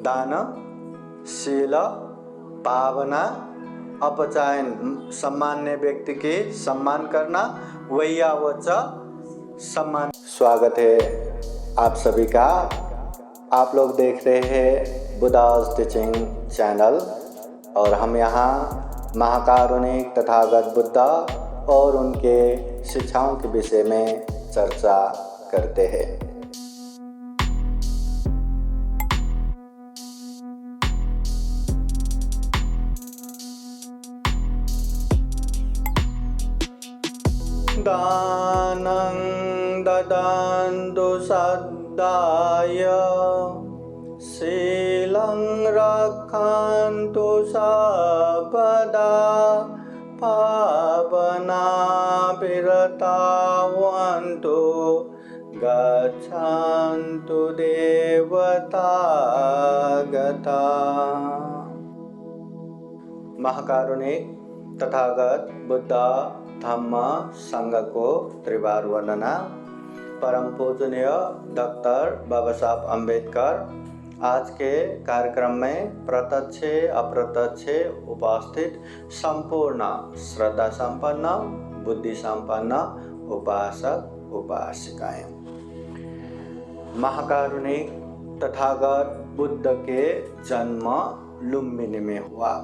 दान, शील, पावना, अपचायन, सामान्य व्यक्ति के सम्मान करना, वैयावच सम्मान। स्वागत है आप सभी का। आप लोग देख रहे हैं बुद्धास टीचिंग चैनल और हम यहाँ महाकारुणिक तथागत बुद्धा और उनके शिक्षाओं के विषय में चर्चा करते हैं। दानं ददन्तु सद्दाय, शीलं रक्षन्तु सर्वदा, पावना विरतावन्तु गच्छन्तु देवतागता। महाकारुणिक तथागत बुद्धा धम्म संघ को त्रिवार वंदना। परम पूजनीय डॉक्टर बाबा साहब अम्बेडकर आज के कार्यक्रम में प्रत्यक्ष अप्रत्यक्ष उपस्थित संपूर्ण श्रद्धा संपन्न बुद्धि संपन्न उपासक उपासिकाएं, महाकारुणिक तथागत बुद्ध के जन्म लुम्बिनी में हुआ।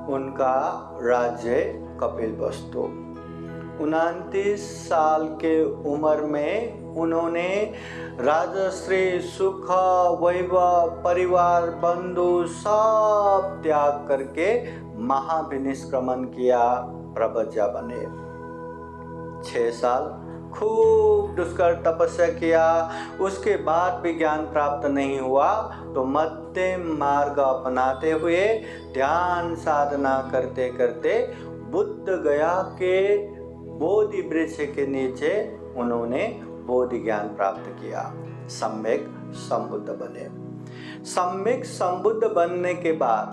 उनका राज्य कपिलवस्तु। 29 साल के उम्र में उन्होंने राजश्री, सुख, वैभव, परिवार, बंधु सब त्याग करके महाविनिष्क्रमण किया, प्रवज्ञा बने। 6 साल खूब दुष्कर तपस्या किया, उसके बाद भी ज्ञान प्राप्त नहीं हुआ तो मध्यम मार्ग अपनाते हुए ध्यान साधना करते करते बुद्ध गया के बोधि वृक्ष के नीचे उन्होंने बोधि ज्ञान प्राप्त किया, सम्यक संबुद्ध बने। सम्यक संबुद्ध बनने के बाद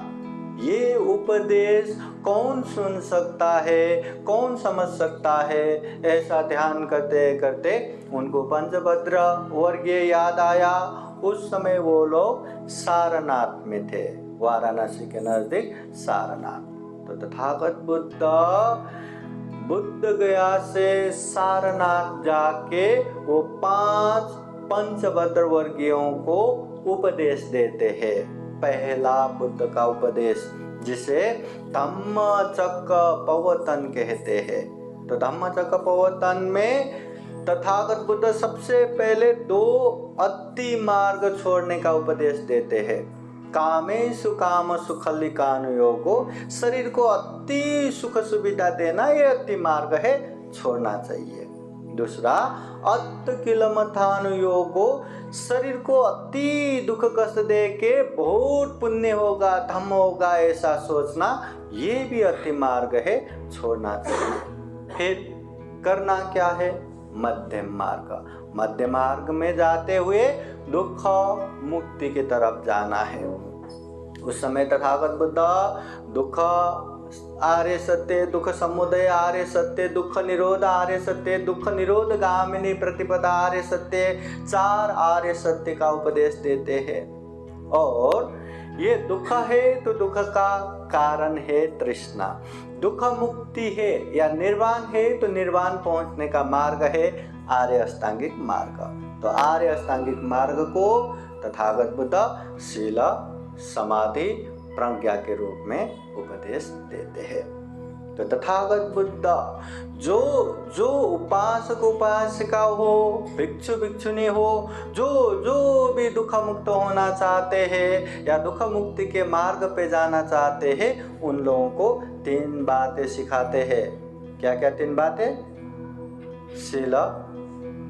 ये उपदेश कौन सुन सकता है, कौन समझ सकता है, ऐसा ध्यान करते करते उनको पंचभद्र वर्गीय याद आया। उस समय वो लोग सारनाथ में थे, वाराणसी के नजदीक सारनाथ। तो तथागत बुद्ध गया से सारनाथ जाके वो 5 पंचभद्र वर्गीयों को उपदेश देते हैं। पहला बुद्ध का उपदेश जिसे धम्मचक्कपवतन कहते हैं। तो धम्मचक्कपवतन में तथागत बुद्ध सबसे पहले 2 अति मार्ग छोड़ने का उपदेश देते हैं। कामेषु काम सुखलिकानुयोगो, शरीर को अति सुख सुविधा देना ये अति मार्ग है, छोड़ना चाहिए। दूसरा अत्त किलमथानुयोगो, शरीर को अति दुख कष्ट दे के बहुत पुण्य होगा, धम्म होगा ऐसा सोचना, ये भी अति मार्ग है, छोड़ना चाहिए। फिर करना क्या है? मध्यम मार्ग। मध्य मार्ग में जाते हुए दुख मुक्ति की तरफ जाना है। उस समय तथागत बुद्ध दुख आर्य सत्य, दुख समुदय आर्य सत्य, दुख निरोध आर्य सत्य, दुख निरोध गामिनी प्रतिपदा आर्य सत्य, 4 आर्य सत्य का उपदेश देते हैं। और ये दुख है तो दुख का कारण है तृष्णा, दुख मुक्ति है या निर्वाण है तो निर्वाण पहुंचने का मार्ग है आर्य अष्टांगिक मार्ग। तो आर्य अष्टांगिक मार्ग को तथागत बुद्ध शील, समाधि, प्रज्ञा के रूप में उपदेश देते हैं। तो तथागत बुद्ध जो उपासक उपासिका हो, भिक्षु भिक्षुनी हो, जो भी दुख मुक्त होना चाहते हैं या दुख मुक्ति के मार्ग पे जाना चाहते हैं, उन लोगों को 3 बातें सिखाते हैं। क्या क्या 3 बातें? शील,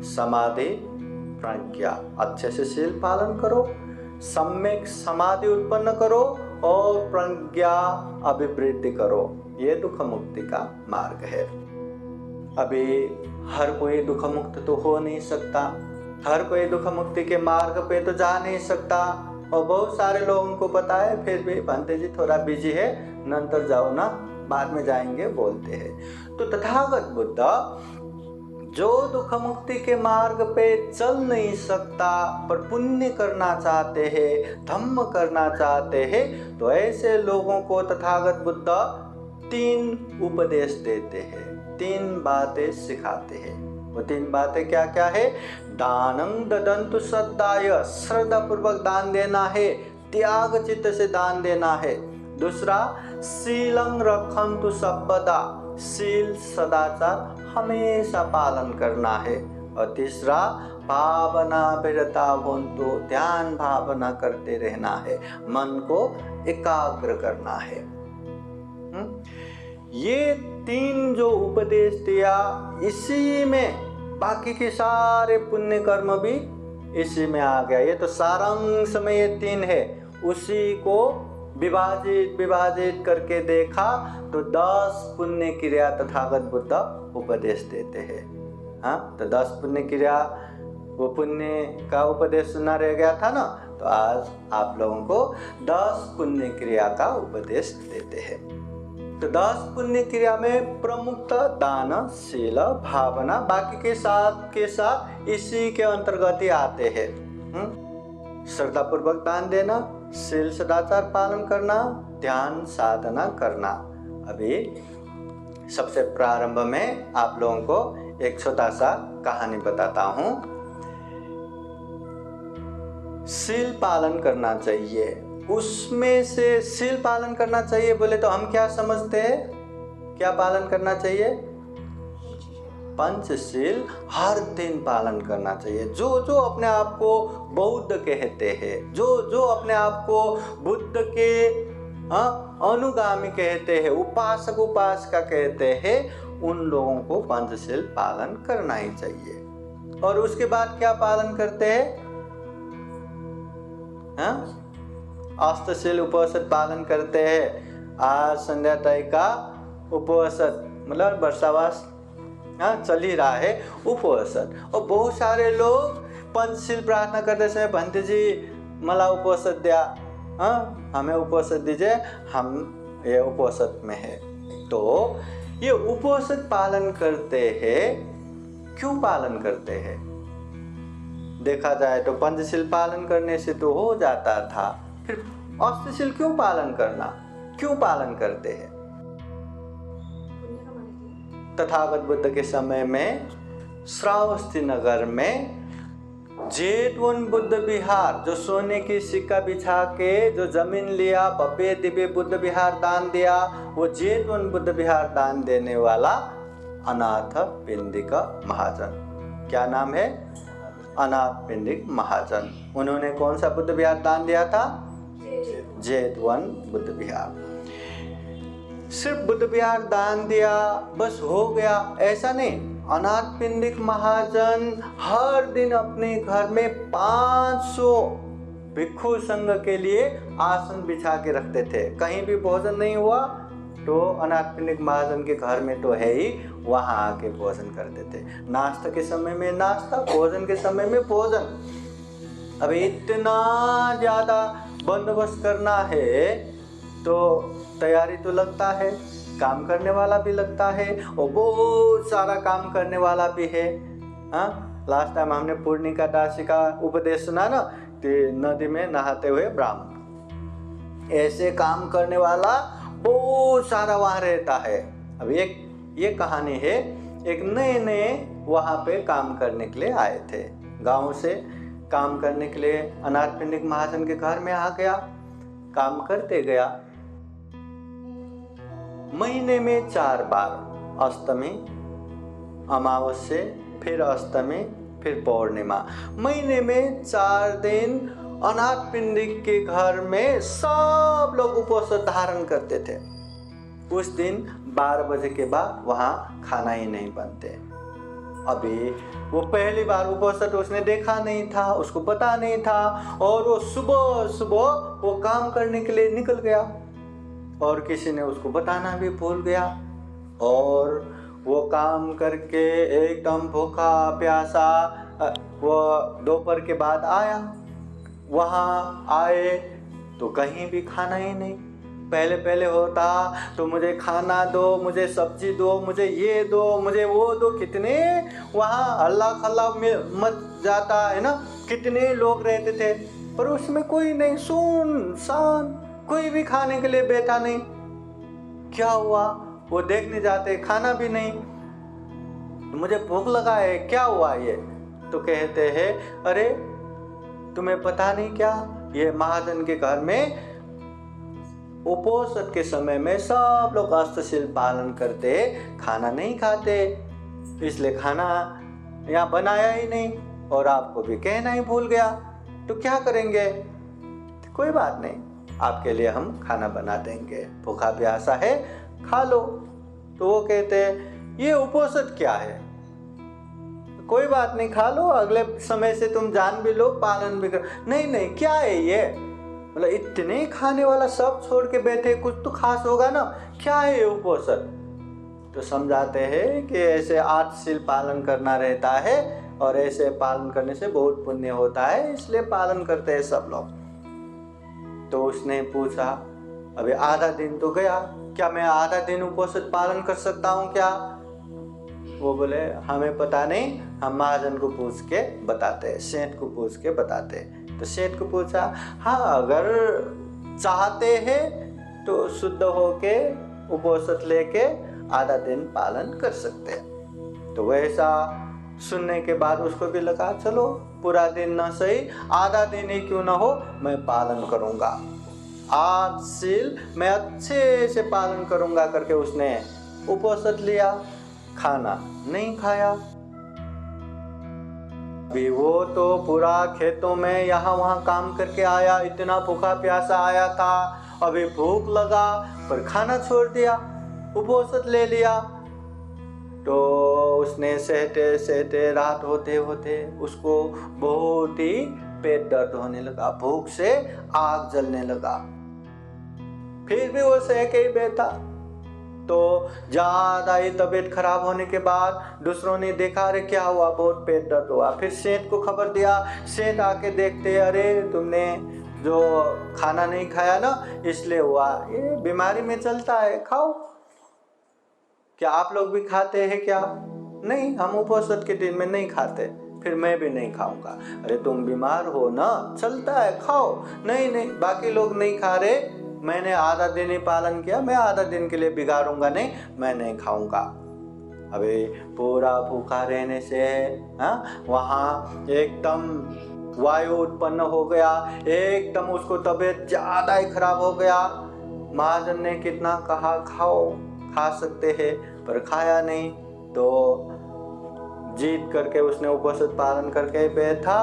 समाधि, प्रज्ञा। अच्छे से शील पालन करो, सम्यक समाधि उत्पन्न करो और प्रज्ञा अभिवृद्धि करो। ये दुख मुक्ति का मार्ग है। अभी हर कोई दुख मुक्त तो हो नहीं सकता, हर कोई दुख मुक्ति के मार्ग पे तो जा नहीं सकता, और बहुत सारे लोगों को पता है फिर भी भंते जी थोड़ा बिजी है, नंतर जाओ ना, बाद में जाएंगे बोलते हैं। तो तथागत बुद्ध जो दुख मुक्ति के मार्ग पे चल नहीं सकता पर पुण्य करना चाहते हैं, धम्म करना चाहते हैं, तो ऐसे लोगों को तथागत बुद्ध 3 उपदेश देते हैं, 3 बातें सिखाते हैं। वो 3 बातें क्या क्या है? दानं ददन्तु श्रद्धाय, श्रद्धा पूर्वक दान देना है, त्याग चित्त से दान देना है। दूसरा, शीलं रक्षन्तु सर्वदा, शील सदाचार हमेशा पालन करना है। और तीसरा, भावना विरता भवन्तु, ध्यान भावना करते रहना है, मन को एकाग्र करना है। ये 3 जो उपदेश दिया, इसी में बाकी के सारे पुण्य कर्म भी इसी में आ गया। ये तो सारांश में ये 3 है, उसी को विभाजित करके देखा तो 10 पुण्य क्रिया तथागत बुद्ध उपदेश देते हैं। हाँ, तो 10 पुण्य क्रिया, वो पुण्य का उपदेश सुना रह गया था ना, तो आज आप लोगों को 10 पुण्य क्रिया का उपदेश देते हैं। तो 10 पुण्य क्रिया में प्रमुख दान, शील, भावना, बाकी के साथ इसी के अंतर्गत ही आते हैं। श्रद्धा पूर्वक दान देना, शील सदाचार पालन करना, ध्यान साधना करना। अभी सबसे प्रारंभ में आप लोगों को एक छोटा सा कहानी बताता हूँ। शील पालन करना चाहिए, उसमें से शील पालन करना चाहिए बोले तो हम क्या समझते हैं? क्या पालन करना चाहिए? पंचशील हर दिन पालन करना चाहिए। जो जो अपने आप को बौद्ध कहते हैं, जो जो अपने आप को बुद्ध के अनुगामी कहते हैं, उपासक उपासिका कहते हैं, उन लोगों को पंचशील पालन करना ही चाहिए। और उसके बाद क्या पालन करते हैं? अष्टशील उपवसत पालन करते हैं। आज संध्या तय का उपवसत मतलब वर्षावास चल ही रहा है, उपवसत। और बहुत सारे लोग पंचशील प्रार्थना करते समय भंते जी मला उपवसत दिया, हमें उपवसत दीजिए, हम ये उपवसत में है। तो ये उपवसत पालन करते हैं, क्यों पालन करते हैं? देखा जाए तो पंचशील पालन करने से तो हो जाता था, फिर अष्टशील क्यों पालन करना, क्यों पालन करते हैं? तथागत बुद्ध के समय में श्रावस्ती नगर में जेतवन बुद्ध विहार, जो सोने की सिक्का बिछा के जो जमीन लिया, भव्य दिव्य बुद्ध विहार दान दिया, वो जेतवन बुद्ध विहार दान देने वाला अनाथ पिंडिक महाजन। क्या नाम है? अनाथ पिंडिक महाजन। उन्होंने कौन सा बुद्ध विहार दान दिया था? जेतवन बुद्ध विहार। सिर्फ बुद्ध विहार दान दिया बस हो गया, ऐसा नहीं। अनाथ पिंडिक महाजन हर दिन अपने घर में 500 भिक्षु संघ के लिए आसन बिछा के रखते थे। कहीं भी भोजन नहीं हुआ तो अनाथ पिंडिक महाजन के घर में तो है ही, वहां आके भोजन करते थे। नाश्ता के समय में नाश्ता, भोजन के समय में भोजन। अभी इतना ज्यादा बंदोबस्त करना है तो तैयारी तो लगता है, काम करने वाला भी लगता है, और बहुत सारा काम करने वाला भी है। लास्ट टाइम हमने पूर्णिका दासी का उपदेश सुना ना, कि नदी में नहाते हुए ब्राह्मण, ऐसे काम करने वाला बहुत सारा वहाँ रहता है। अब ये कहानी है, एक नए वहाँ पे काम करने के लिए आए थे, गाँव से काम करने के लिए अनाथ पिंडिक महाजन के घर में आ गया, काम करते गया। महीने में 4 बार, अष्टमी, अमावस्या, फिर अष्टमी, फिर पौर्णिमा, महीने में 4 दिन अनाथ पिंडिक के घर में सब लोग उपवास धारण करते थे। उस दिन 12 बजे के बाद वहाँ खाना ही नहीं बनते। अभी वो पहली बार उपवास उसने देखा नहीं था, उसको पता नहीं था, और वो सुबह सुबह वो काम करने के लिए निकल गया और किसी ने उसको बताना भी भूल गया। और वो काम करके एकदम भूखा प्यासा वो दोपहर के बाद आया। वहाँ आए तो कहीं भी खाना ही नहीं, पहले पहले होता तो मुझे खाना दो, मुझे सब्जी दो, मुझे ये दो, मुझे वो दो, कितने वहाँ हल्ला खल्ला मच जाता है ना, कितने लोग रहते थे, पर उसमें कोई नहीं, सुनसान, कोई भी खाने के लिए बैठा नहीं। क्या हुआ? वो देखने जाते, खाना भी नहीं, मुझे भूख लगा है, क्या हुआ ये? तो कहते हैं, अरे तुम्हें पता नहीं क्या, ये महाजन के घर में उपोषण के समय में सब लोग अष्टशील पालन करते, खाना नहीं खाते, इसलिए खाना यहाँ बनाया ही नहीं, और आपको भी कहना ही भूल गया, तो क्या करेंगे? कोई बात नहीं, आपके लिए हम खाना बना देंगे, भूखा प्यासा है, खा लो। तो वो कहते हैं, ये उपोषण क्या है? कोई बात नहीं, खा लो, अगले समय से तुम जान भी लो, पालन भी कर। नहीं नहीं, क्या है ये? मतलब इतने खाने वाला सब छोड़ के बैठे, कुछ तो खास होगा ना, क्या है ये उपोषण? तो समझाते हैं कि ऐसे 8 शील पालन करना रहता है, और ऐसे पालन करने से बहुत पुण्य होता है, इसलिए पालन करते हैं सब लोग। तो उसने पूछा, अभी आधा दिन तो गया, क्या मैं आधा दिन उपोषण पालन कर सकता हूँ क्या? वो बोले, हमें पता नहीं, हम महाजन को पूछ के बताते हैं, सेठ को पूछ के बताते हैं। तो सेठ को पूछा, हाँ अगर चाहते हैं तो शुद्ध होके उपोषण लेके आधा दिन पालन कर सकते हैं। तो वैसा सुनने के बाद उसको भी लगा, चलो पूरा दिन ना सही, आधा दिन ही क्यों ना हो, मैं पालन करूँगा, 8 शील मैं अच्छे से पालन करूँगा करके उसने उपोषण लिया, खाना नहीं खाया। अभी वो तो पूरा खेतों में यहाँ वहाँ काम करके आया, इतना भूखा प्यासा आया था, अभी भूख लगा पर खाना छोड़ दिया, उपोषण ले लिया। तो उसने सहते सहते रात होते होते उसको बहुत ही पेट दर्द होने लगा, भूख से आग जलने लगा, फिर भी वो सह के ही बैठा। तो ज़्यादा ही तबीयत खराब होने के बाद दूसरों ने देखा, अरे क्या हुआ, बहुत पेट दर्द हुआ। फिर सेठ को खबर दिया, सेठ आके देखते, अरे तुमने जो खाना नहीं खाया ना, इसलिए हुआ, ये बीमारी में चलता है, खाओ। क्या आप लोग भी खाते हैं क्या? नहीं, हम उपोषण के दिन में नहीं खाते। फिर मैं भी नहीं खाऊंगा। अरे तुम बीमार हो ना, चलता है, खाओ। नहीं नहीं, बाकी लोग नहीं खा रहे, मैंने आधा दिन ही पालन किया, मैं आधा दिन के लिए बिगाड़ूंगा नहीं, मैं नहीं खाऊंगा। अभी पूरा भूखा रहने से वहाँ एकदम वायु उत्पन्न हो गया, एकदम उसको तबीयत ज़्यादा ही खराब हो गया। महाजन ने कितना कहा, खाओ, खा सकते हैं, पर खाया नहीं। तो जीत करके उसने उपोषण पालन करके बैठा,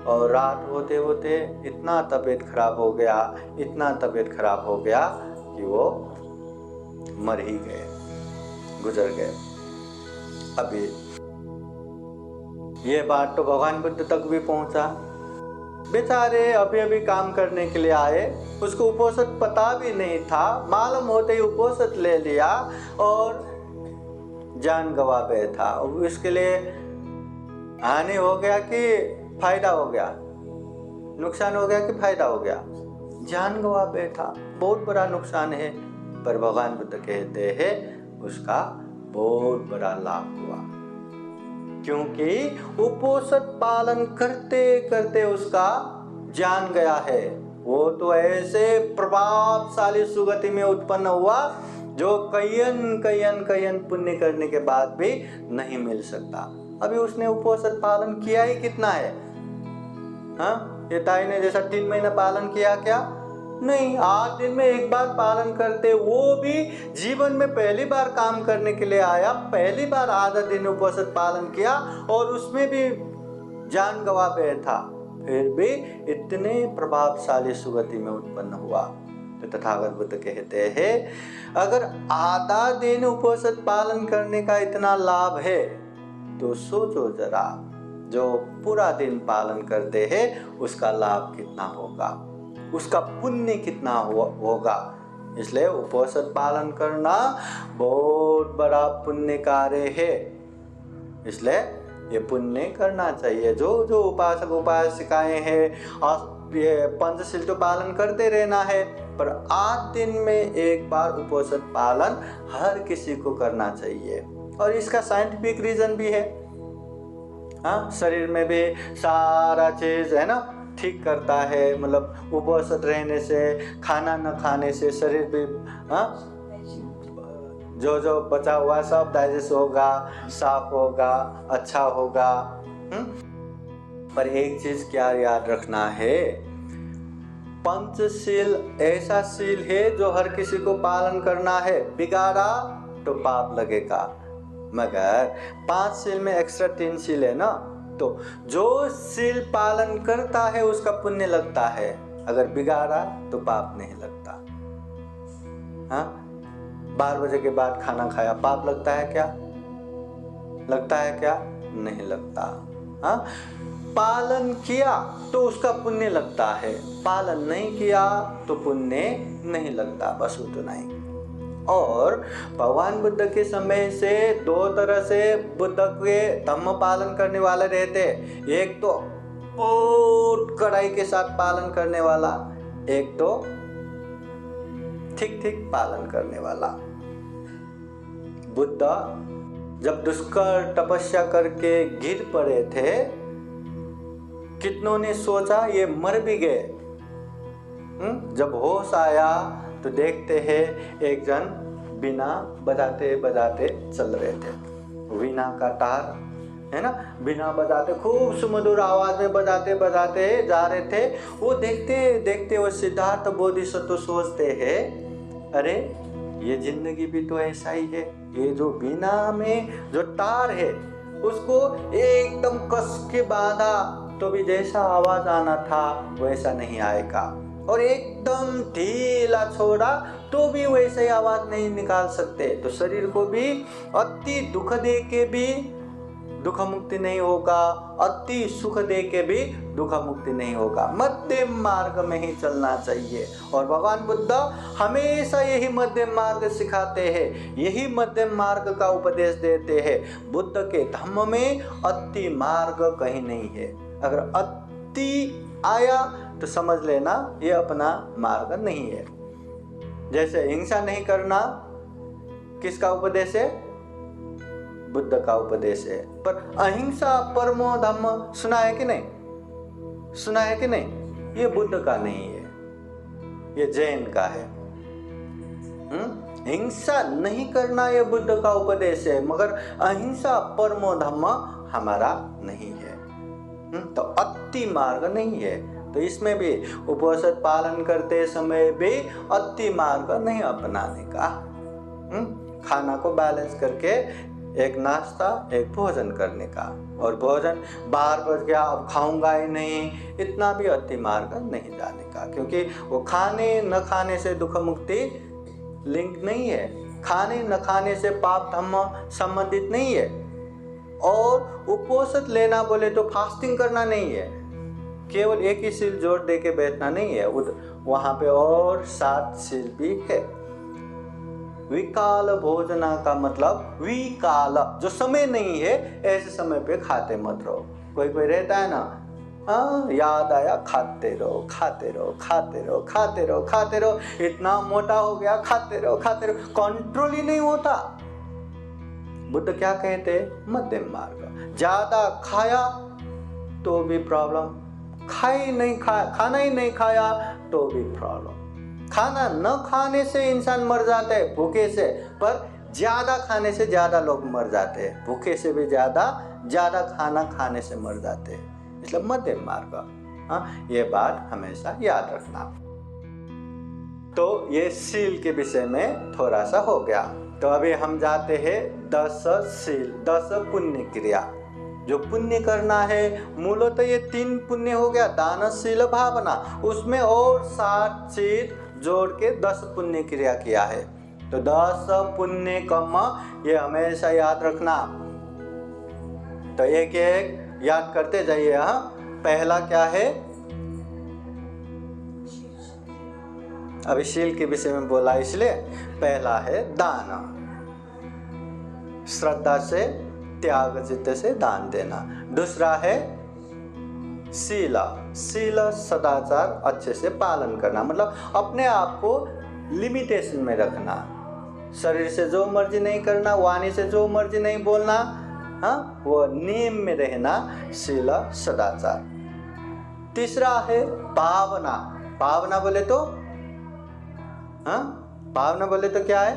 और रात होते होते इतना तबीयत खराब हो गया, इतना तबीयत खराब हो गया कि वो मर ही गए, गुजर गए। अभी ये बात तो भगवान बुद्ध तक भी पहुंचा। बेचारे अभी अभी काम करने के लिए आए, उसको उपोषण पता भी नहीं था, मालूम होते ही उपोषण ले लिया और जान गवा बैठा। इसके लिए हानि हो गया कि फायदा हो गया, नुकसान हो गया कि फायदा हो गया? जान गवा बैठा, बहुत बड़ा नुकसान है। पर भगवान बुद्ध कहते हैं उसका बहुत बड़ा लाभ हुआ, क्योंकि उपोषण पालन करते करते उसका जान गया है। वो तो ऐसे प्रभावशाली सुगति में उत्पन्न हुआ जो कयन कयन कयन पुण्य करने के बाद भी नहीं मिल सकता। अभी उसने उपोषण पालन किया ही कितना है? हाँ, ये ताई ने जैसा 3 महीना पालन किया क्या? नहीं, 8 दिन में एक बार पालन करते, वो भी जीवन में पहली बार काम करने के लिए आया, पहली बार आधा दिन उपोषण पालन किया और उसमें भी जान गवा बैठा, फिर भी इतने प्रभावशाली सुगति में उत्पन्न हुआ। तो तथागत बुद्ध कहते हैं, अगर आधा दिन उपोषण पालन करने का इतना लाभ है तो सोचो जरा, जो पूरा दिन पालन करते हैं उसका लाभ कितना होगा, उसका पुण्य कितना होगा। इसलिए उपोषण पालन करना बहुत बड़ा पुण्य कार्य है, इसलिए ये पुण्य करना चाहिए। जो जो उपासक उपासिकाएं हैं ये पंचशील तो पालन करते रहना है, पर 8 दिन में एक बार उपोषण पालन हर किसी को करना चाहिए। और इसका साइंटिफिक रीजन भी है। हाँ, शरीर में भी सारा चीज है ना ठीक करता है, मतलब उपोषित रहने से, खाना न खाने से शरीर भी जो बचा हुआ सब डाइजेस्ट होगा, साफ होगा, अच्छा होगा। पर एक चीज क्या याद रखना है, पंचशील ऐसा शील है जो हर किसी को पालन करना है, बिगाड़ा तो पाप लगेगा। मगर 5 शील में एक्स्ट्रा 3 शील है ना, तो जो शील पालन करता है उसका पुण्य लगता है, अगर बिगाड़ा तो पाप नहीं लगता। हाँ, 12 बजे के बाद खाना खाया, पाप लगता है क्या? लगता है क्या? नहीं लगता। हाँ, पालन किया तो उसका पुण्य लगता है, पालन नहीं किया तो पुण्य नहीं लगता, बस उतना ही। और भगवान बुद्ध के समय से 2 तरह से बुद्ध के धम्म पालन करने वाले रहते। एक तो बहुत कड़ाई के साथ पालन करने वाला, एक तो ठीक ठीक पालन करने वाला। बुद्ध जब दुष्कर तपस्या करके गिर पड़े थे, कितनों ने सोचा ये मर भी गए। जब होश आया तो देखते हैं एक जन बीना बजाते बजाते चल रहे थे। वीणा का तार है ना, बीना बजाते खूब सुमधुर आवाज में बजाते बजाते जा रहे थे। वो देखते देखते वो सिद्धार्थ बोधिसत्व सोचते हैं, अरे ये जिंदगी भी तो ऐसा ही है, ये जो बीना में जो तार है उसको एकदम कस के बांधा तो भी जैसा आवाज आना था वैसा नहीं आएगा, और एकदम ढीला छोड़ा तो भी वैसे ही आवाज नहीं निकाल सकते। तो शरीर को भी अति दुख दे के भी दुख मुक्ति नहीं होगा, अति सुख दे के भी दुख मुक्ति नहीं होगा। मध्यम मार्ग में ही चलना चाहिए, और भगवान बुद्ध हमेशा यही मध्यम मार्ग सिखाते हैं, यही मध्यम मार्ग का उपदेश देते हैं। बुद्ध के धम्म में अति मार्ग कहीं नहीं है। अगर अति आया तो समझ लेना ये अपना मार्ग नहीं है। जैसे हिंसा नहीं करना किसका उपदेश है? बुद्ध का उपदेश है। पर अहिंसा परमो धम्म सुना है कि नहीं? सुना है कि नहीं? ये बुद्ध का नहीं है, ये जैन का है। हिंसा नहीं करना ये बुद्ध का उपदेश है, मगर अहिंसा परमो धम्म हमारा नहीं है। तो अति मार्ग नहीं है। तो इसमें भी उपोषित पालन करते समय भी अति मार्ग नहीं अपनाने का। खाना को बैलेंस करके एक नाश्ता एक भोजन करने का, और भोजन 12 बज गया अब खाऊंगा ही नहीं, इतना भी अति मार्ग नहीं जाने का। क्योंकि वो खाने न खाने से दुख मुक्ति लिंक नहीं है, खाने न खाने से पाप धम्म संबंधित नहीं है। और उपोषित लेना बोले तो फास्टिंग करना नहीं है, केवल एक ही शील जोड़ दे के बैठना नहीं है, वहां पे और 7 शील भी है। विकाल भोजना का मतलब विकाल, जो समय नहीं है ऐसे समय पे खाते मत रहो। कोई कोई रहता है ना, हाँ याद आया खाते रहो खाते रहो खाते रहो खाते रहो खाते रहो, इतना मोटा हो गया खाते रहो, कंट्रोल ही नहीं होता। बुद्ध क्या कहते? मध्यम मार्ग। ज्यादा खाया तो भी प्रॉब्लम, खाना ही नहीं खाया तो भी प्रॉब्लम। खाना न खाने से इंसान मर जाते हैं भूखे से, पर ज्यादा खाने से ज्यादा लोग मर जाते हैं, भूखे से भी ज्यादा खाना खाने से मर जाते हैं। इसलिए मध्यम मार्ग, हाँ ये बात हमेशा याद रखना। तो ये शील के विषय में थोड़ा सा हो गया। तो अभी हम जाते हैं 10 शील, 10 पुण्य क्रिया। जो पुण्य करना है, मूलतः ये 3 पुण्य हो गया, दान शील भावना, उसमें और 7 चीज जोड़ के 10 पुण्य क्रिया किया है। तो 10 पुण्य कम ये हमेशा याद रखना। तो एक एक याद करते जाइए। हाँ, पहला क्या है? अभी शील के विषय में बोला इसलिए पहला है दान, श्रद्धा से त्याग चित्त से दान देना। दूसरा है शीला, शील सदाचार अच्छे से पालन करना, मतलब अपने आप को लिमिटेशन में रखना, शरीर से जो मर्जी नहीं करना, वाणी से जो मर्जी नहीं बोलना, हाँ, वो नियम में रहना, शील सदाचार। तीसरा है भावना। भावना बोले तो, हाँ, भावना बोले तो क्या है?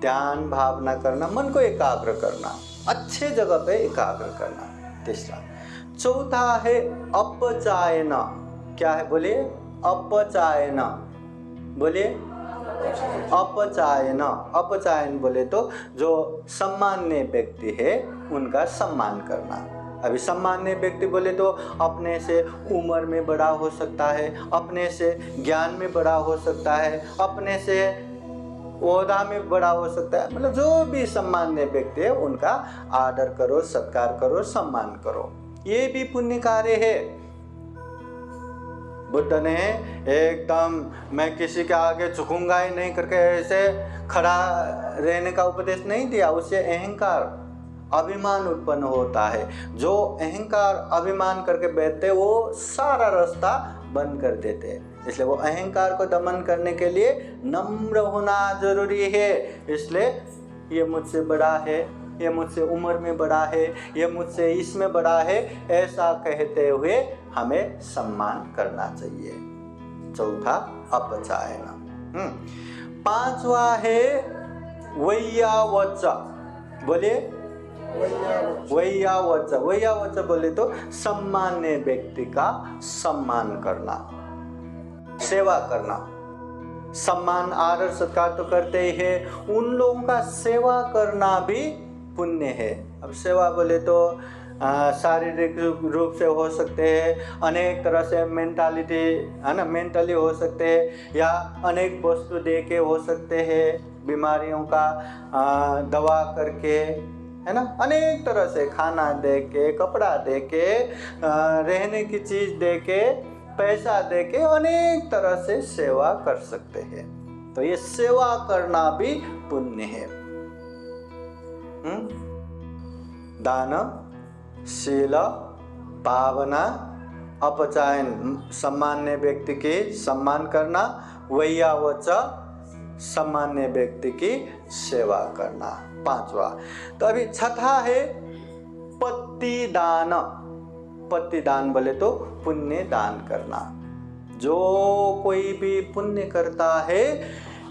ध्यान भावना करना, मन को एकाग्र करना, अच्छे जगह पे एकाग्र करना, तीसरा। चौथा है अपचायन। क्या है बोलिए? अपचायन, बोलिए अपचायन। अपचायन बोले तो जो सम्मान्य व्यक्ति है उनका सम्मान करना। अभी सम्मान्य व्यक्ति बोले तो अपने से उम्र में बड़ा हो सकता है, अपने से ज्ञान में बड़ा हो सकता है, अपने से ओहदा में बड़ा हो सकता है, मतलब जो भी सम्मान्य व्यक्ति है उनका आदर करो, सत्कार करो, सम्मान करो, ये भी पुण्य कार्य है। बुद्ध ने एकदम मैं किसी के आगे झुकूंगा ही नहीं करके ऐसे खड़ा रहने का उपदेश नहीं दिया। उससे अहंकार, अभिमान उत्पन्न होता है। जो अहंकार अभिमान करके बैठते वो सारा रास्ता बंद कर देते हैं। इसलिए वो अहंकार को दमन करने के लिए नम्र होना जरूरी है। इसलिए ये मुझसे बड़ा है, ये मुझसे उम्र में बड़ा है, ये मुझसे इसमें बड़ा है, ऐसा कहते हुए हमें सम्मान करना चाहिए। चौथा अपचायन। पांचवा है वैयावच। बोलिए वैयावच। वैयावच बोले तो सम्मान्य व्यक्ति का सम्मान करना, सेवा करना। सम्मान आदर सत्कार तो करते ही है, उन लोगों का सेवा करना भी पुण्य है। अब सेवा बोले तो शारीरिक रूप से हो सकते हैं, अनेक तरह से मेंटालिटी है ना, मेंटली हो सकते हैं, या अनेक वस्तु दे के हो सकते हैं, बीमारियों का दवा करके, है ना, अनेक तरह से खाना दे के, कपड़ा दे के, रहने की चीज़ दे के, पैसा दे के, अनेक तरह से सेवा कर सकते हैं। तो ये सेवा करना भी पुण्य है। दान, शील, भावना, अपचायन, सम्मान्य व्यक्ति की सम्मान करना, वैयावच, सम्मान्य व्यक्ति की सेवा करना, पांचवा। तो अभी छठा है पति दान। पति दान बोले तो पुण्य दान करना। जो कोई भी पुण्य करता है,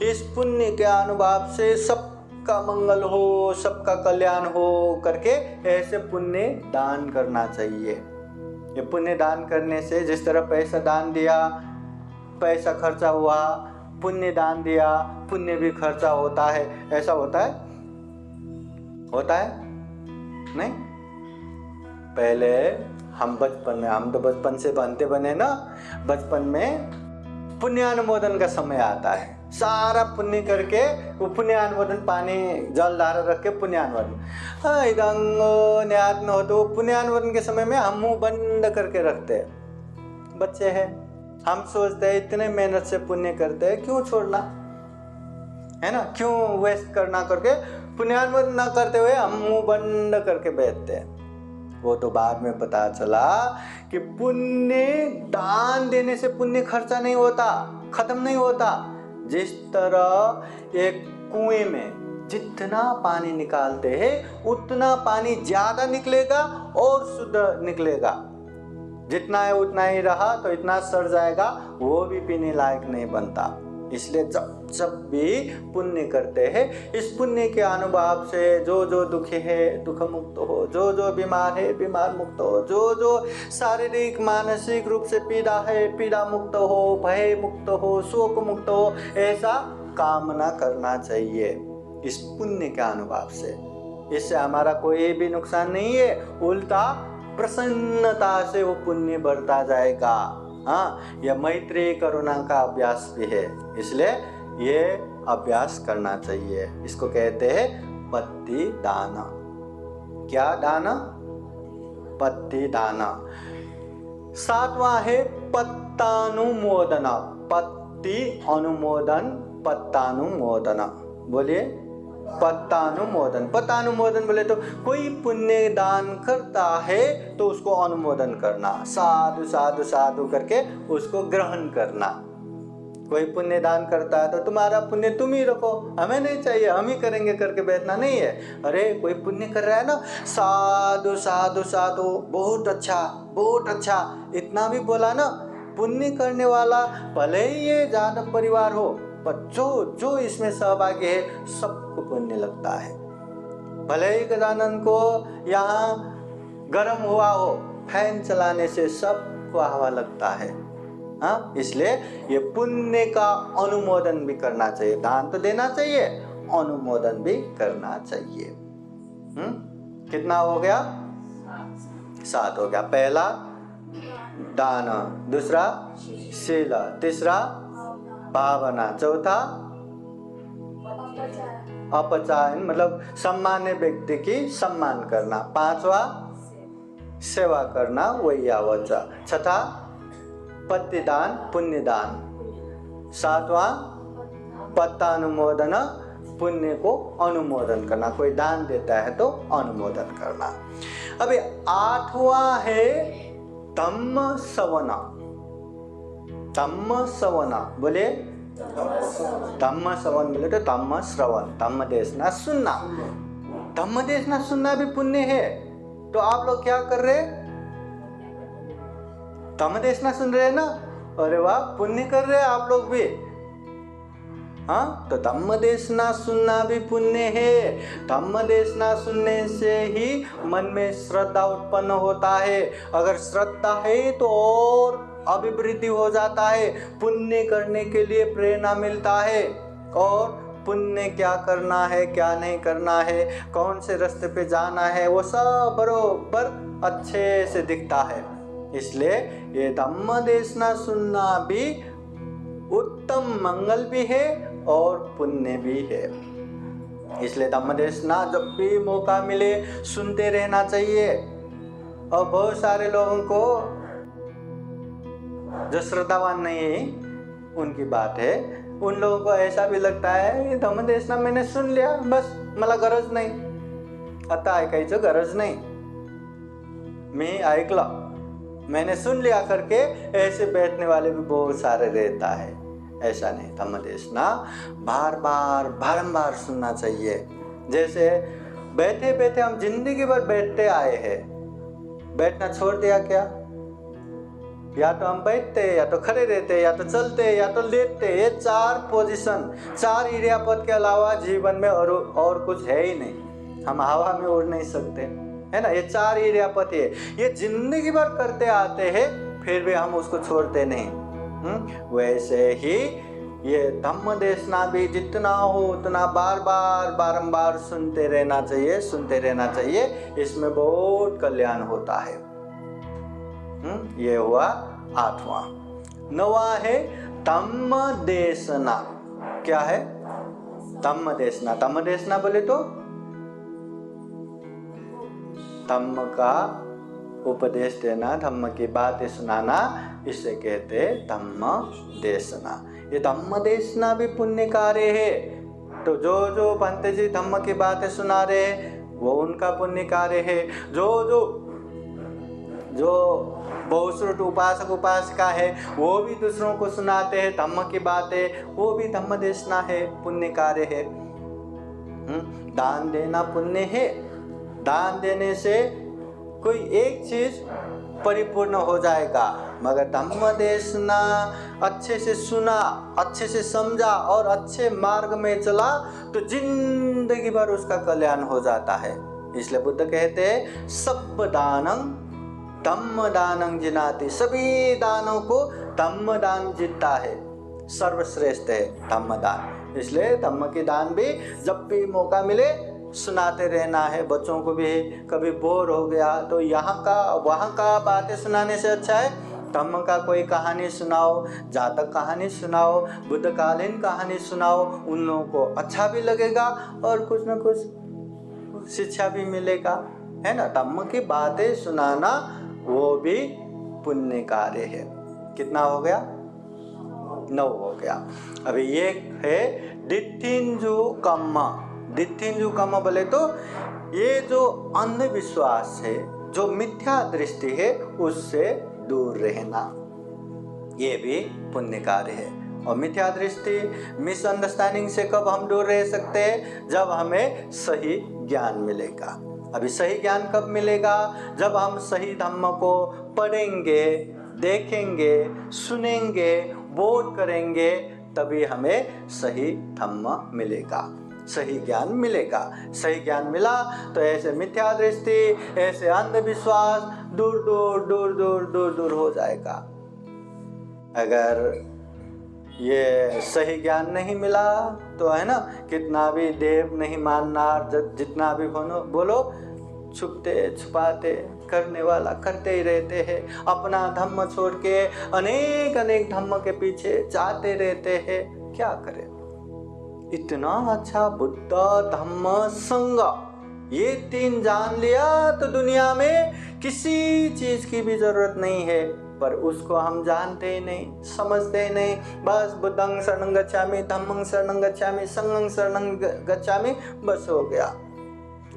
इस पुण्य के अनुभाव से सबका मंगल हो, सबका कल्याण हो करके ऐसे पुण्य दान करना चाहिए। ये पुण्य दान करने से, जिस तरह पैसा दान दिया, पैसा खर्चा हुआ, पुण्य दान दिया, पुण्य भी खर्चा होता है, ऐसा होता है? होता है नहीं? पहले हम बचपन में, हम तो बचपन से बनते बने ना, बचपन में पुण्यानुमोदन का समय आता है, सारा पुण्य करके वो पुण्यानुमोदन, पानी जल धारा रख के पुण्यानुमोदन, इदंग न्यात न हो, तो पुण्यानुमोदन के समय में हम मुंह बंद करके रखते हैं। बच्चे हैं, हम सोचते हैं इतने मेहनत से पुण्य करते हैं, क्यों छोड़ना, है ना, क्यों वेस्ट करना करके पुण्यानुमोदन न करते हुए हम मुंह बंद करके बैठते हैं। वो तो बाद में पता चला कि पुण्य दान देने से पुण्य खर्चा नहीं होता, खत्म नहीं होता। जिस तरह एक कुएं में जितना पानी निकालते हैं उतना पानी ज्यादा निकलेगा और शुद्ध निकलेगा, जितना है उतना ही रहा तो इतना सड़ जाएगा, वो भी पीने लायक नहीं बनता। इसलिए जब भी पुण्य करते हैं, इस पुण्य के अनुभव से जो जो दुखी है दुख मुक्त हो, जो जो बीमार है बीमार मुक्त हो, जो जो शारीरिक मानसिक रूप से पीड़ा है पीड़ा मुक्त हो, भय मुक्त हो, शोक मुक्त हो, ऐसा कामना करना चाहिए इस पुण्य के अनुभव से। इससे हमारा कोई भी नुकसान नहीं है, उल्टा प्रसन्नता से वो पुण्य बढ़ता जाएगा। हाँ, यह मैत्री करुणा का अभ्यास भी है, इसलिए ये अभ्यास करना चाहिए। इसको कहते हैं पति दान। क्या दान? पति दान। सातवां है पत्तानुमोदन। पति अनुमोदन, पत्तानुमोदन। बोलिए पत्तानुमोदन। पत्तानुमोदन बोले तो कोई पुण्य दान करता है तो उसको अनुमोदन करना, साधु साधु साधु करके उसको ग्रहण करना। कोई पुण्य दान करता है तो तुम्हारा पुण्य तुम ही रखो, हमें नहीं चाहिए, हम ही करेंगे करके बैठना नहीं है। अरे कोई पुण्य कर रहा है ना, साधु साधु साधु, बहुत अच्छा बहुत अच्छा, इतना भी बोला ना। पुण्य करने वाला भले ही ये जादव परिवार हो, पर जो जो इसमें सहभागी है सबको पुण्य लगता है। भले ही गजानन को यहाँ गर्म हुआ हो, फैन चलाने से सबको हवा लगता है। हाँ, इसलिए ये पुण्य का अनुमोदन भी करना चाहिए। दान तो देना चाहिए, अनुमोदन भी करना चाहिए। कितना हो गया? 7 हो गया। पहला दान, दूसरा शील, तीसरा भावना, चौथा अपचायन मतलब सामान्य व्यक्ति की सम्मान करना, पांचवा सेवा करना वैयावच, छठा पतिदान पुण्यदान, सातवां पत्तानुमोदन पुण्य को अनुमोदन करना, कोई दान देता है तो अनुमोदन करना। अभी 8वां है धम्म सवना। धम्म सवना बोले, धम्म सवन बोले तो धम्म श्रवण, धम्म देशना सुनना। धम्म देशना सुनना भी पुण्य है। तो आप लोग क्या कर रहे? धम्म देशना सुन रहे हैं ना, अरे वाह, पुण्य कर रहे हैं आप लोग भी। हाँ, तो धम्म देशना सुनना भी पुण्य है। धम्म देशना सुनने से ही मन में श्रद्धा उत्पन्न होता है। अगर श्रद्धा है तो और अभिवृद्धि हो जाता है, पुण्य करने के लिए प्रेरणा मिलता है। और पुण्य क्या करना है, क्या नहीं करना है, कौन से रास्ते पे जाना है, वो सब बरोबर अच्छे से दिखता है। इसलिए ये धम्म देशना सुनना भी उत्तम मंगल भी है और पुण्य भी है। इसलिए धम्म देशना जब भी मौका मिले सुनते रहना चाहिए। और बहुत सारे लोगों को जो श्रद्धावान नहीं है उनकी बात है, उन लोगों को ऐसा भी लगता है कि धम्म देशना मैंने सुन लिया, बस मला गरज नाही, आता ऐकायचं गरज नाही, मी ऐकलं, मैंने सुन लिया करके ऐसे बैठने वाले भी बहुत सारे रहता है। ऐसा नहीं, धम्म देशना बार बार बारंबार सुनना चाहिए। जैसे बैठे बैठे हम जिंदगी भर बैठते आए हैं, बैठना छोड़ दिया क्या? या तो हम बैठते, या तो खड़े रहते, या तो चलते, या तो लेटते। ये 4 पोजीशन, 4 इरियापद के अलावा जीवन में और कुछ है ही नहीं। हम हवा में उड़ नहीं सकते, है ना। ये 4 इरियापद है, ये जिंदगी भर करते आते हैं, फिर भी हम उसको छोड़ते नहीं। वैसे ही ये धम्म देशना भी जितना हो उतना बार बार बारंबार सुनते रहना चाहिए, सुनते रहना चाहिए। इसमें बहुत कल्याण होता है। ये हुआ 8वां। 9वां है धम्म देशना। क्या है धम्म देशना? धम्म देशना बोले तो धम्म का उपदेश देना, धम्म की बातें सुनाना, इसे कहते हैं धम्म देशना। ये धम्म देशना भी पुण्य कार्य है। तो जो जो भंते जी धम्म की बातें सुना रहे हैं वो उनका पुण्य कार्य है। जो बहुश्रुत उपासक उपासिका है वो भी दूसरों को सुनाते हैं धम्म की बातें, वो भी धम्म देशना है, पुण्य कार्य है। दान देना पुण्य है। दान देने से कोई एक चीज परिपूर्ण हो जाएगा, मगर धम्म देशना अच्छे से सुना, अच्छे से समझा और अच्छे मार्ग में चला तो जिंदगी भर उसका कल्याण हो जाता है। इसलिए बुद्ध कहते हैं सब दानं धम्म दानं जिनाति। सभी दानों को धम्म दान जीतता है, सर्वश्रेष्ठ है धम्म दान। इसलिए धम्म की दान भी जब भी मौका मिले सुनाते रहना है। बच्चों को भी कभी बोर हो गया तो यहाँ का वहाँ का बातें सुनाने से अच्छा है धम्म का कोई कहानी सुनाओ, जातक कहानी सुनाओ, बुद्धकालीन कहानी सुनाओ। उन लोगों को अच्छा भी लगेगा और कुछ न कुछ शिक्षा भी मिलेगा, है ना। धम्म की बातें सुनाना वो भी पुण्य कार्य है। कितना हो गया? 9 हो गया। अभी एक है डिट्ठिंजु कम्मा। दित्थिंजु कम्म बोले तो ये जो अंधविश्वास है, जो मिथ्या दृष्टि है, उससे दूर रहना, ये भी पुण्य कार्य है। और मिथ्या दृष्टि, मिसअंडरस्टैंडिंग से कब हम दूर रह सकते हैं? जब हमें सही ज्ञान मिलेगा। अभी सही ज्ञान कब मिलेगा? जब हम सही धम्म को पढ़ेंगे, देखेंगे, सुनेंगे, बोध करेंगे, तभी हमें सही धम्म मिलेगा, सही ज्ञान मिलेगा। सही ज्ञान मिला तो ऐसे मिथ्या दृष्टि, ऐसे अंधविश्वास दूर दूर दूर दूर दूर दूर हो जाएगा। अगर ये सही ज्ञान नहीं मिला तो है ना, कितना भी देव नहीं मानना, जितना भी बोलो, छुपते छुपाते करने वाला करते ही रहते हैं। अपना धम्म छोड़ के अनेक अनेक धम्म के पीछे जाते रहते हैं। क्या करें? इतना अच्छा बुद्ध, धम्म, संग, ये तीन जान लिया तो दुनिया में किसी चीज की भी जरूरत नहीं है। पर उसको हम जानते ही नहीं, समझते ही नहीं। बस बुद्धं शरणं गच्छामि, धम्मं शरणं गच्छामि, संघं शरणं गच्छामि, बस हो गया।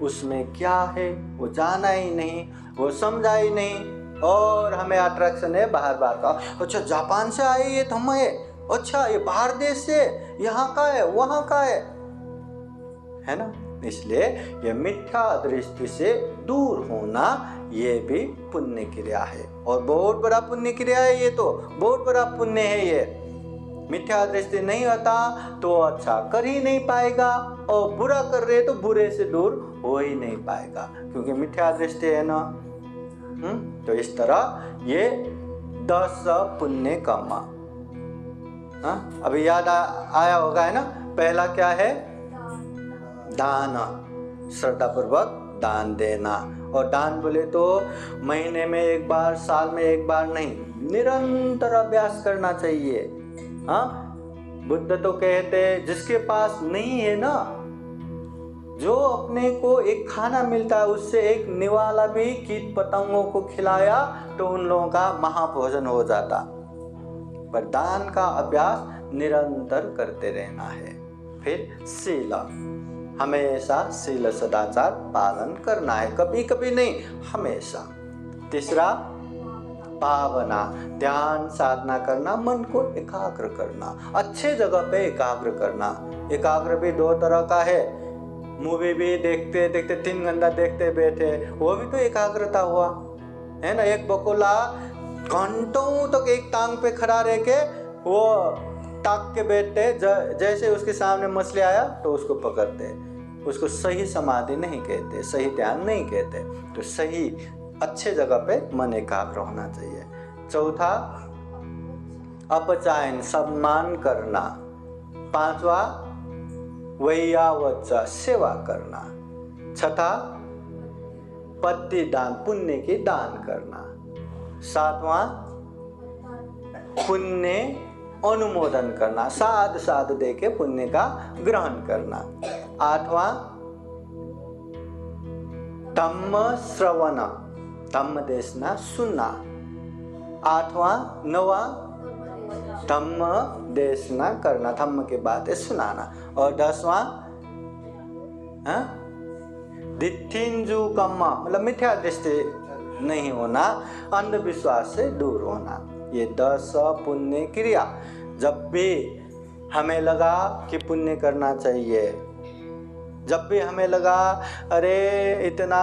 उसमें क्या है वो जाना ही नहीं, वो समझा ही नहीं। और हमें अट्रैक्शन है बाहर बाहर का। अच्छा, जापान से आए ये धम्म है, अच्छा ये बाहर देश से, यहाँ का है, वहाँ का है ना। इसलिए ये मिथ्या दृष्टि से दूर होना, ये भी पुण्य क्रिया है, और बहुत बड़ा पुण्य क्रिया है। ये तो बहुत बड़ा पुण्य है। ये मिथ्या दृष्टि नहीं होता तो अच्छा कर ही नहीं पाएगा, और बुरा कर रहे तो बुरे से दूर हो ही नहीं पाएगा, क्योंकि मिथ्या दृष्टि है ना। तो इस तरह ये 10 पुण्य कर्म, अभी याद आया होगा है ना। पहला क्या है? दान, श्रद्धा पूर्वक दान देना। और दान बोले तो महीने में एक बार, साल में एक बार नहीं, निरंतर अभ्यास करना चाहिए। हाँ, बुद्ध तो कहते हैं जिसके पास नहीं है ना, जो अपने को एक खाना मिलता है उससे एक निवाला भी कीट पतंगों को खिलाया तो उन लोगों का महाभोजन हो जाता। पर दान का अभ्यास निरंतर करते रहना है। फिर शील, हमेशा शील सदाचार पालन करना है, कभी कभी नहीं, हमेशा। तीसरा भावना, ध्यान साधना करना, मन को एकाग्र करना, अच्छे जगह पे एकाग्र करना। एकाग्र भी 2 तरह का है। मूवी भी देखते देखते 3 घंटा देखते बैठे, वो भी तो एकाग्रता हुआ है ना। एक बकोला घंटों तक एक टांग पे खड़ा रह के वो ताक के बैठते, जैसे उसके सामने मछली आया तो उसको पकड़ते। उसको सही समाधि नहीं कहते, सही ध्यान नहीं कहते। तो सही अच्छे जगह पे मन एकाग्र होना चाहिए। चौथा अपचायन, सम्मान करना। 5वां वैयावच, सेवा करना। 6था पत्ति दान, पुण्य की दान करना। 7वां पुण्य अनुमोदन करना, साध साध दे के पुण्य का ग्रहण करना। 8वां धम्म श्रवण, धम्म देशना सुनना। 8वां 9वां धम्म देशना करना, धम्म की बातें सुनाना। और 10वां दित्थिंजु कम्म, मतलब मिथ्या दृष्टि नहीं होना, अंधविश्वास से दूर होना। ये 10 पुण्य क्रिया। जब भी हमें लगा कि पुण्य करना चाहिए, जब भी हमें लगा अरे इतना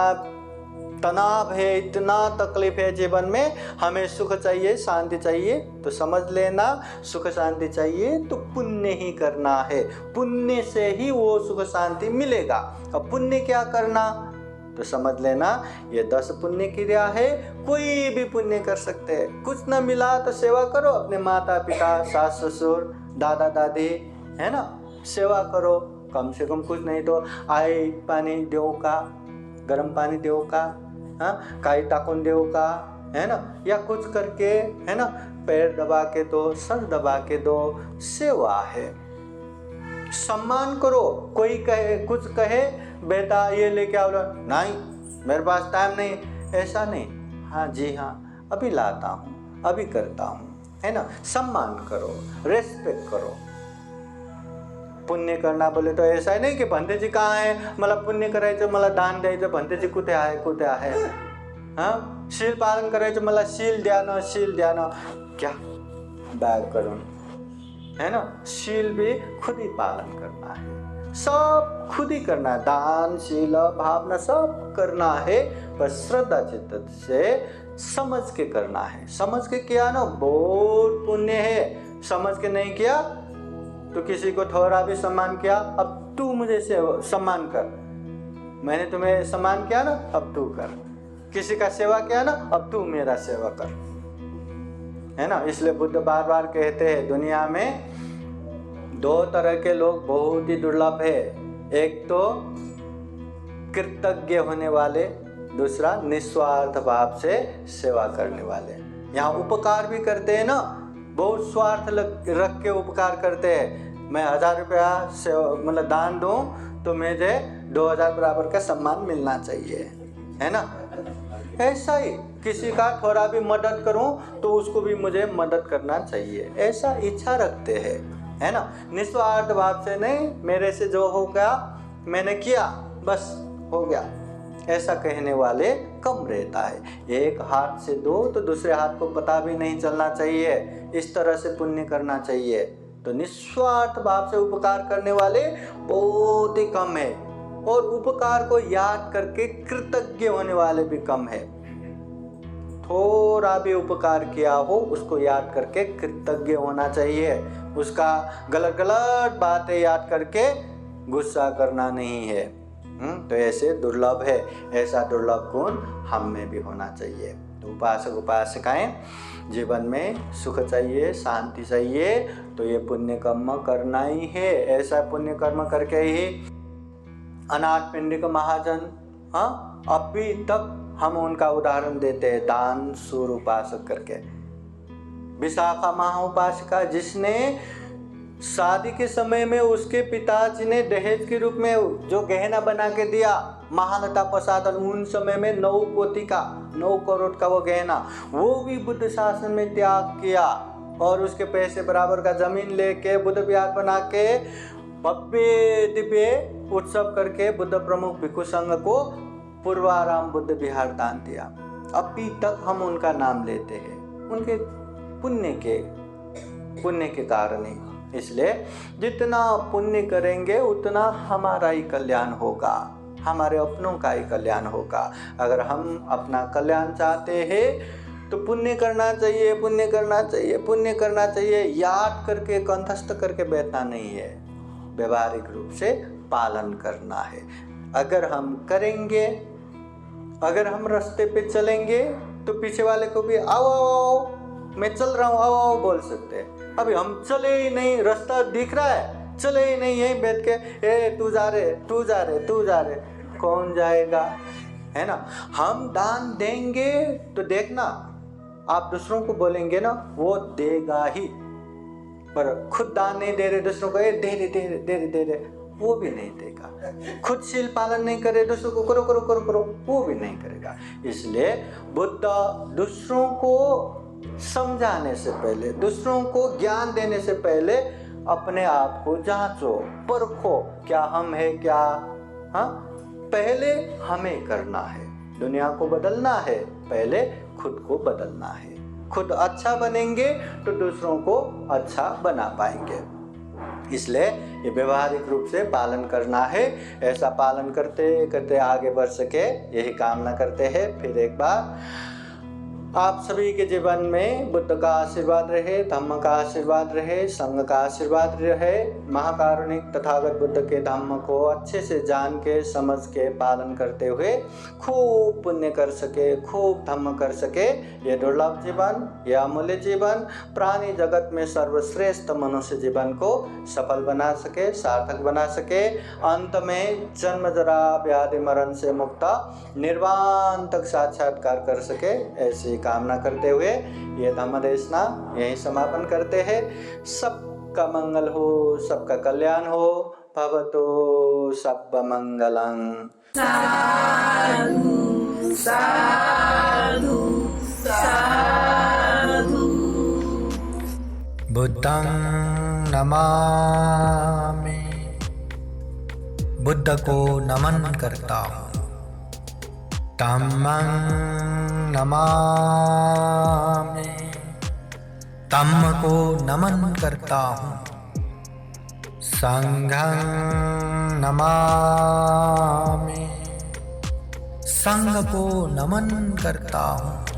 तनाव है, इतना तकलीफ है जीवन में, हमें सुख चाहिए, शांति चाहिए, तो समझ लेना सुख शांति चाहिए तो पुण्य ही करना है। पुण्य से ही वो सुख शांति मिलेगा। अब पुण्य क्या करना, तो समझ लेना ये 10 पुण्य क्रिया है। कोई भी पुण्य कर सकते हैं। कुछ न मिला तो सेवा करो, अपने माता पिता, सास ससुर, दादा दादी, है ना, सेवा करो। कम से कम कुछ नहीं तो आई पानी देव का, गर्म पानी देव का, हाँ, काई टाकुन देव का, है ना, या कुछ करके, है ना, पैर दबा के दो, सर दबा के दो, सेवा है। सम्मान करो। कोई कहे, कुछ कहे बेटा ये लेके आओ, नहीं मेरे पास टाइम नहीं, ऐसा नहीं, हाँ जी हाँ अभी लाता हूँ, अभी करता हूँ, है ना। सम्मान करो, रेस्पेक्ट करो। पुण्य करना बोले तो ऐसा ही नहीं कि भंतेजी कहाँ है, मला पुण्य करायचं, मला दान द्यायचं, भंतेजी कुठे आहे हाँ, शील पालन करायचं, मला शील द्या ना, क्या बैग करून, है ना। शील भी खुद ही पालन करना है, सब खुद ही करना है, दान शील भावना सब करना है, पर श्रद्धा चित्त से समझ के करना है। समझ के किया ना बहुत पुण्य है, समझ के नहीं किया तो किसी को थोड़ा भी सम्मान किया, अब तू मुझे सम्मान कर, मैंने तुम्हें सम्मान किया ना, अब तू कर, किसी का सेवा किया ना, अब तू मेरा सेवा कर, है ना। इसलिए बुद्ध बार बार कहते हैं दुनिया में दो तरह के लोग बहुत ही दुर्लभ है, एक तो कृतज्ञ होने वाले, दूसरा निस्वार्थ भाव से सेवा करने वाले। यहाँ उपकार भी करते हैं ना, बहुत स्वार्थ रख के उपकार करते हैं, मैं 1000 रुपया मतलब दान दूं तो मुझे 2000 बराबर का सम्मान मिलना चाहिए, है ना। ऐसा ही किसी का थोड़ा भी मदद करूं तो उसको भी मुझे मदद करना चाहिए, ऐसा इच्छा रखते हैं, है ना। निस्वार्थ भाव से नहीं, मेरे से जो हो गया मैंने किया बस हो गया, ऐसा कहने वाले कम रहता है। एक हाथ से दो तो दूसरे हाथ को पता भी नहीं चलना चाहिए, इस तरह से पुण्य करना चाहिए। तो निस्वार्थ भाव से उपकार करने वाले बहुत ही कम है, और उपकार को याद करके कृतज्ञ होने वाले भी कम है। थोड़ा भी उपकार किया हो उसको याद करके कृतज्ञ होना चाहिए, उसका गलत बातें याद करके गुस्सा करना नहीं है। तो ऐसे दुर्लभ है, ऐसा दुर्लभ गुण हम में भी होना चाहिए। तो उपासक उपासिकाएं जीवन में सुख चाहिए, शांति चाहिए, तो ये पुण्य कर्म करना ही है। ऐसा पुण्य कर्म करके ही अनाथ पिंडिक महाजन, हाँ, अभी तक हम उनका उदाहरण देते हैं दान सूर उपासक करके। विशाखा महा जिसने शादी के समय में उसके पिताजी ने दहेज के रूप में जो गहना बना के दिया, महालता प्रसादन, उन समय में 9 करोड़ का वो गहना, वो भी बुद्ध शासन में त्याग किया, और उसके पैसे बराबर का जमीन लेके बुद्ध विहार बना के भव्य दिव्य उत्सव करके बुद्ध प्रमुख भिक्षु संघ को पूर्वाराम बुद्ध विहार दान दिया। अभी तक हम उनका नाम लेते हैं, उनके पुण्य के कारण ही। इसलिए जितना पुण्य करेंगे उतना हमारा ही कल्याण होगा, हमारे अपनों का ही कल्याण होगा। अगर हम अपना कल्याण चाहते हैं तो पुण्य करना चाहिए, पुण्य करना चाहिए, पुण्य करना चाहिए, याद करके कंठस्थ करके बैठना नहीं है, व्यवहारिक रूप से पालन करना है। अगर हम करेंगे, अगर हम रास्ते पे चलेंगे तो पीछे वाले को भी आओ आओ आओ, मैं चल रहा हूँ, आओ आओ बोल सकते हैं। अभी हम चले ही नहीं, रास्ता दिख रहा है, चले ही नहीं, यहीं बैठ के ए तू जा रहे, कौन जाएगा, है ना। हम दान देंगे तो देखना आप दूसरों को बोलेंगे ना, वो देगा ही, पर खुद दान नहीं दे रहे दूसरों को, दे रहे, वो भी नहीं देगा। खुद शील पालन नहीं करे, दूसरों को करो, वो भी नहीं करेगा। इसलिए बुद्ध दूसरों को समझाने से पहले, दूसरों को ज्ञान देने से पहले अपने आप को जांचो, परखो, क्या हम है क्या, हाँ, पहले हमें करना है। दुनिया को बदलना है, पहले खुद को बदलना है। खुद अच्छा बनेंगे तो दूसरों को अच्छा बना पाएंगे। इसलिए ये व्यवहारिक रूप से पालन करना है। ऐसा पालन करते करते आगे बढ़ सके, यही कामना करते हैं। फिर एक बार आप सभी के जीवन में बुद्ध का आशीर्वाद रहे, धम्म का आशीर्वाद रहे, संघ का आशीर्वाद रहे। महाकारुणिक तथागत बुद्ध के धम्म को अच्छे से जान के समझ के पालन करते हुए खूब पुण्य कर सके, खूब धम्म कर सके। ये दुर्लभ जीवन, यह अमूल्य जीवन प्राणी जगत में सर्वश्रेष्ठ मनुष्य जीवन को सफल बना सके, सार्थक बना सके। अंत में जन्म जरा व्याधि मरण से मुक्त निर्वाण तक साक्षात्कार कर सके, ऐसी कामना करते हुए ये धम्म देशना यहीं समापन करते हैं। सबका मंगल हो, सबका कल्याण हो। भवतो सब्ब मंगलं। साधु साधु साधु। बुद्धं नमामि। बुद्ध को नमन करता हूँ। धम्मं नमामि, धम्म को नमन करता हूँ। संघं नमामि, संघ को नमन करता हूँ।